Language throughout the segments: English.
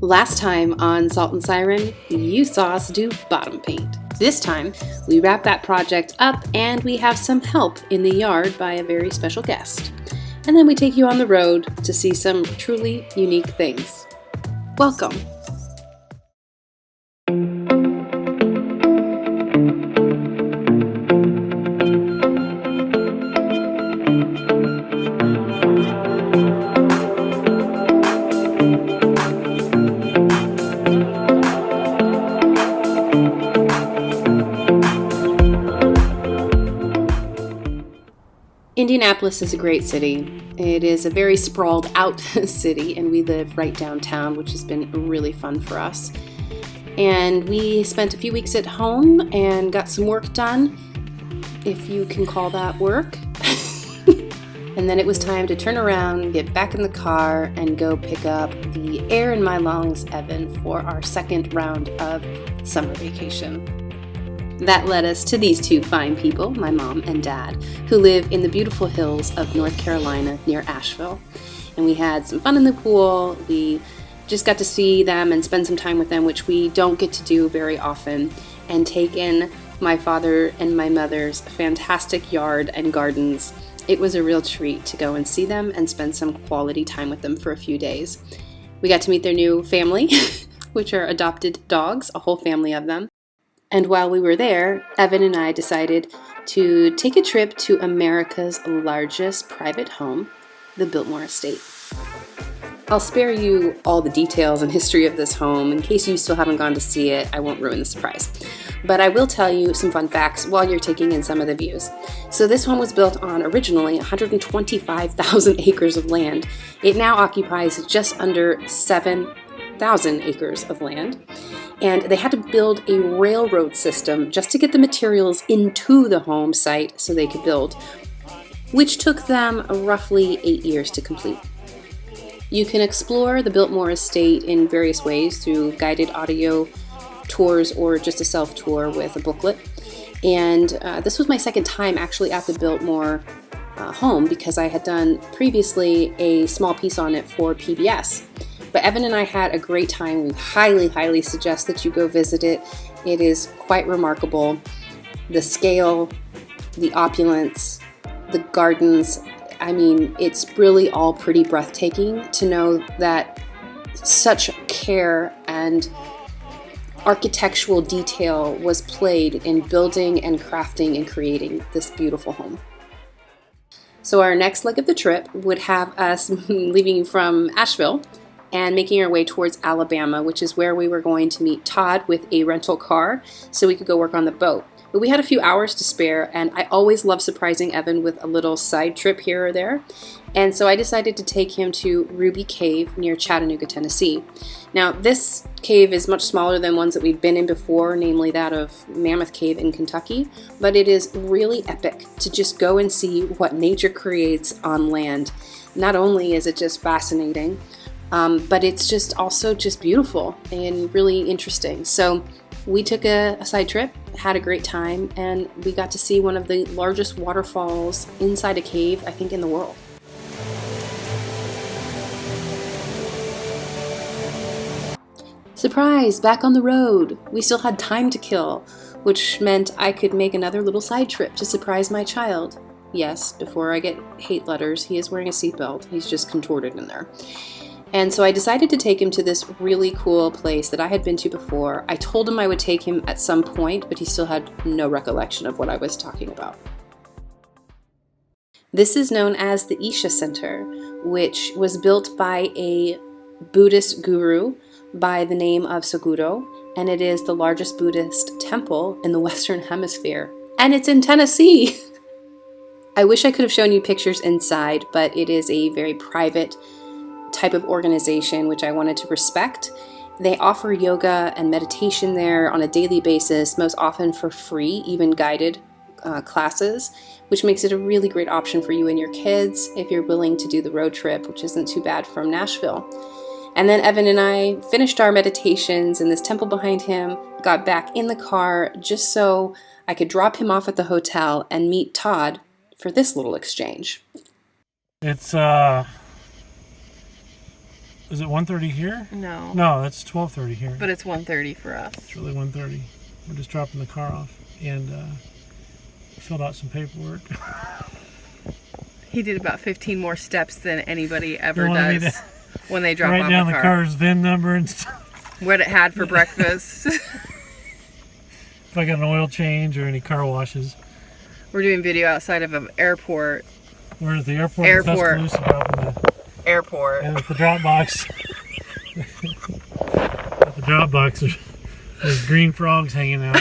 Last time on Salt and Siren, you saw us do bottom paint. This time, we wrap that project up and we have some help in the yard by a very special guest. And then we take you on the road to see some truly unique things. Welcome. Indianapolis is a great city. It is a very sprawled out city, and we live right downtown, which has been really fun for us. And we spent a few weeks at home and got some work done, if you can call that work. And then it was time to turn around, get back in the car, and go pick up the air in my lungs, Evan, for our second round of summer vacation. That led us to these two fine people, my mom and dad, who live in the beautiful hills of North Carolina near Asheville. And we had some fun in the pool. We just got to see them and spend some time with them, which we don't get to do very often, and take in my father and my mother's fantastic yard and gardens. It was a real treat to go and see them and spend some quality time with them for a few days. We got to meet their new family, which are adopted dogs, a whole family of them. And while we were there, Evan and I decided to take a trip to America's largest private home, the Biltmore Estate. I'll spare you all the details and history of this home. In case you still haven't gone to see it, I won't ruin the surprise. But I will tell you some fun facts while you're taking in some of the views. So this home was built on originally 125,000 acres of land. It now occupies just under 7,000 acres of land. And they had to build a railroad system just to get the materials into the home site so they could build, which took them roughly 8 years to complete. You can explore the Biltmore Estate in various ways through guided audio tours or just a self-tour with a booklet. And this was my second time actually at the Biltmore home because I had done previously a small piece on it for PBS. But Evan and I had a great time. We highly, highly suggest that you go visit it. It is quite remarkable. The scale, the opulence, the gardens. I mean, it's really all pretty breathtaking to know that such care and architectural detail was played in building and crafting and creating this beautiful home. So our next leg of the trip would have us leaving from Asheville and making our way towards Alabama, which is where we were going to meet Todd with a rental car so we could go work on the boat. But we had a few hours to spare, and I always love surprising Evan with a little side trip here or there. And so I decided to take him to Ruby Cave near Chattanooga, Tennessee. Now, this cave is much smaller than ones that we've been in before, namely that of Mammoth Cave in Kentucky, but it is really epic to just go and see what nature creates on land. Not only is it just fascinating, but it's just also just beautiful and really interesting. So we took a side trip, had a great time, and we got to see one of the largest waterfalls inside a cave, I think, in the world. Surprise! Back on the road! We still had time to kill, which meant I could make another little side trip to surprise my child. Yes, before I get hate letters, he is wearing a seatbelt. He's just contorted in there. And so I decided to take him to this really cool place that I had been to before. I told him I would take him at some point, but he still had no recollection of what I was talking about. This is known as the Isha Center, which was built by a Buddhist guru by the name of Saguro, and it is the largest Buddhist temple in the Western Hemisphere. And it's in Tennessee! I wish I could have shown you pictures inside, but it is a very private type of organization which I wanted to respect. They offer yoga and meditation there on a daily basis, most often for free, even guided classes, which makes it a really great option for you and your kids if you're willing to do the road trip, which isn't too bad from Nashville. And then Evan and I finished our meditations in this temple behind him, got back in the car just so I could drop him off at the hotel and meet Todd for this little exchange. It's Is it 1:30 here? No. No, that's 12:30 here. But it's 1:30 for us. It's really 1:30. We're just dropping the car off and filled out some paperwork. He did about 15 more steps than anybody ever does when they drop off a car. Write down the car's VIN number and stuff. What it had for breakfast. If I got an oil change or any car washes. We're doing video outside of an airport. We're at the airport. Airport. In Tuscaloosa, Airport. and at the drop box. At the drop box, there's green frogs hanging out.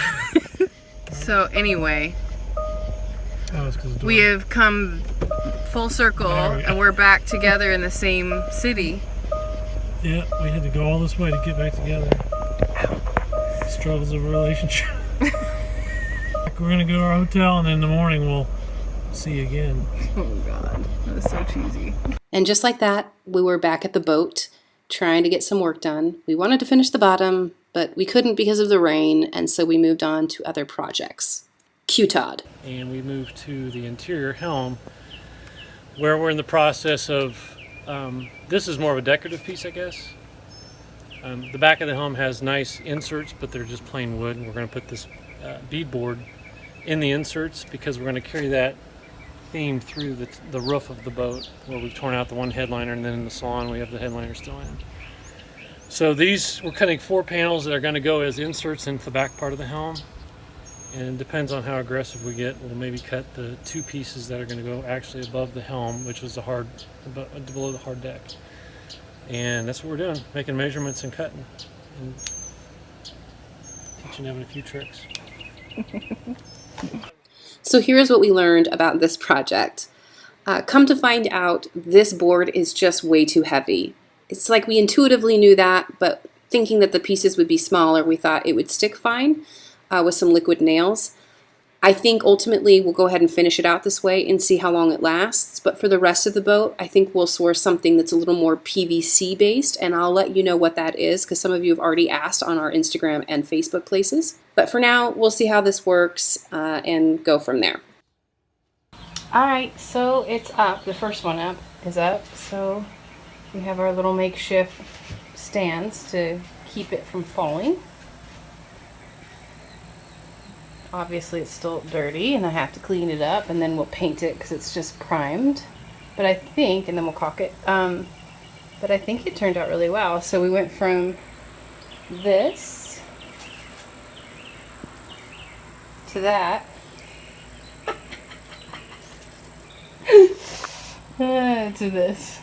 So anyway, Oh, it's 'cause the door. we have come full circle and we're back together in the same city. Yeah, we had to go all this way to get back together. Struggles of a relationship. We're gonna go to our hotel, and then in the morning we'll see you again. Oh God, that is so cheesy. And just like that, we were back at the boat trying to get some work done. We wanted to finish the bottom, but we couldn't because of the rain, and so we moved on to other projects. Cue Todd. And we moved to the interior helm, where we're in the process of, this is more of a decorative piece, I guess. The back of the helm has nice inserts, but they're just plain wood. We're going to put this beadboard in the inserts because we're going to carry that theme through the roof of the boat, where we've torn out the one headliner, and then in the salon we have the headliner still in. So these, we're cutting 4 panels that are going to go as inserts into the back part of the helm. And it depends on how aggressive we get. We'll maybe cut the 2 pieces that are going to go actually above the helm, which was below the hard deck. And that's what we're doing, making measurements and cutting. And teaching Evan a few tricks. So here's what we learned about this project. Come to find out, this board is just way too heavy. It's like we intuitively knew that, but thinking that the pieces would be smaller, we thought it would stick fine with some liquid nails. I think ultimately we'll go ahead and finish it out this way and see how long it lasts. But for the rest of the boat, I think we'll source something that's a little more PVC based, and I'll let you know what that is because some of you have already asked on our Instagram and Facebook places. But for now, we'll see how this works and go from there. All right, so it's up. The first one up is up. So we have our little makeshift stands to keep it from falling. Obviously it's still dirty and I have to clean it up, and then we'll paint it because it's just primed. But I think, and then we'll caulk it. But I think it turned out really well. So we went from this to that. To this.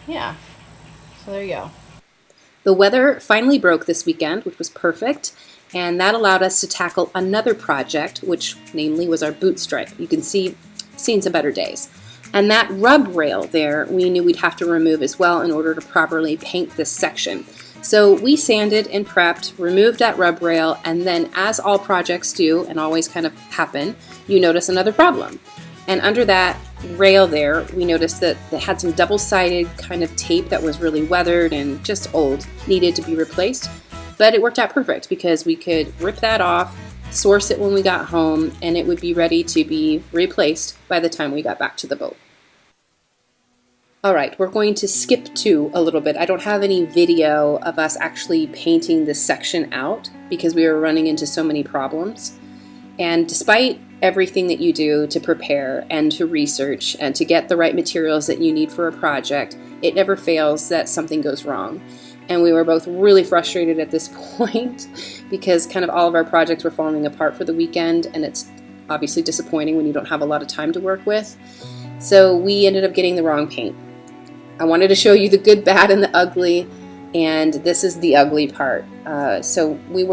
Yeah. So there you go. The weather finally broke this weekend, which was perfect, and that allowed us to tackle another project, which namely was our boot stripe. You can see, seen some better days. And that rub rail there, we knew we'd have to remove as well in order to properly paint this section. So we sanded and prepped, removed that rub rail, and then as all projects do, and always kind of happen, you notice another problem. And under that rail there, we noticed that it had some double-sided kind of tape that was really weathered and just old, needed to be replaced. But it worked out perfect because we could rip that off, source it when we got home, and it would be ready to be replaced by the time we got back to the boat. All right, we're going to skip to a little bit. I don't have any video of us actually painting this section out because we were running into so many problems. And despite everything that you do to prepare and to research and to get the right materials that you need for a project, it never fails that something goes wrong. And we were both really frustrated at this point because kind of all of our projects were falling apart for the weekend, and it's obviously disappointing when you don't have a lot of time to work with. So we ended up getting the wrong paint. I wanted to show you the good, bad, and the ugly, and this is the ugly part. So we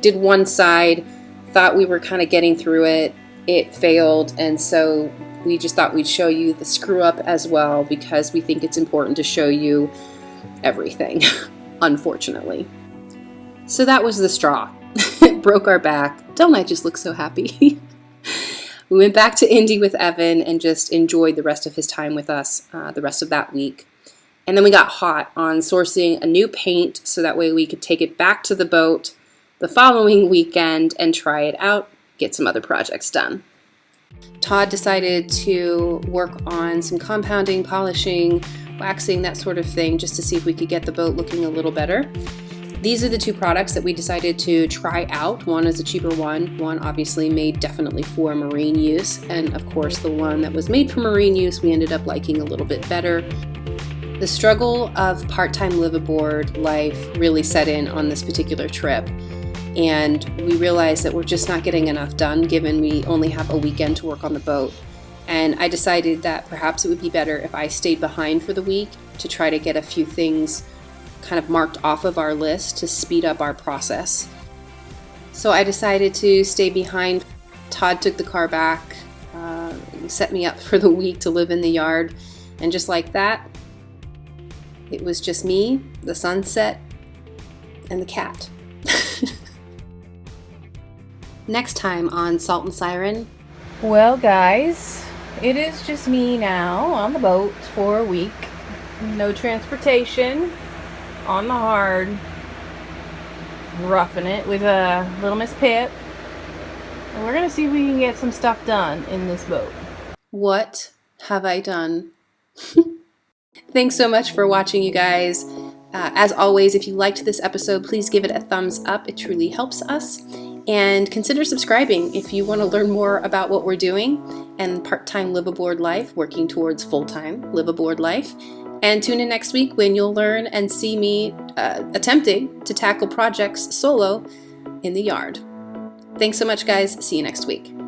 did one side, thought we were kind of getting through it. It failed, and so we just thought we'd show you the screw up as well because we think it's important to show you everything, unfortunately. So that was the straw. It broke our back. Don't I just look so happy? We went back to Indy with Evan and just enjoyed the rest of his time with us the rest of that week. And then we got hot on sourcing a new paint so that way we could take it back to the boat the following weekend and try it out, get some other projects done. Todd decided to work on some compounding, polishing, waxing, that sort of thing, just to see if we could get the boat looking a little better. These are the two products that we decided to try out. One is a cheaper one obviously made definitely for marine use, and of course the one that was made for marine use we ended up liking a little bit better. The struggle of part-time liveaboard life really set in on this particular trip, and we realized that we're just not getting enough done given we only have a weekend to work on the boat. And I decided that perhaps it would be better if I stayed behind for the week to try to get a few things kind of marked off of our list to speed up our process. So I decided to stay behind. Todd took the car back, set me up for the week to live in the yard, and just like that, it was just me, the sunset, and the cat. Next time on Salt and Siren. Well, guys, it is just me now on the boat for a week. No transportation. On the hard, roughing it with little Miss Pip, and we're gonna see if we can get some stuff done in this boat. What have I done? Thanks so much for watching, you guys. As always, if you liked this episode, please give it a thumbs up. It truly helps us. And consider subscribing if you want to learn more about what we're doing and part-time liveaboard life, working towards full-time liveaboard life. And tune in next week when you'll learn and see me attempting to tackle projects solo in the yard. Thanks so much, guys. See you next week.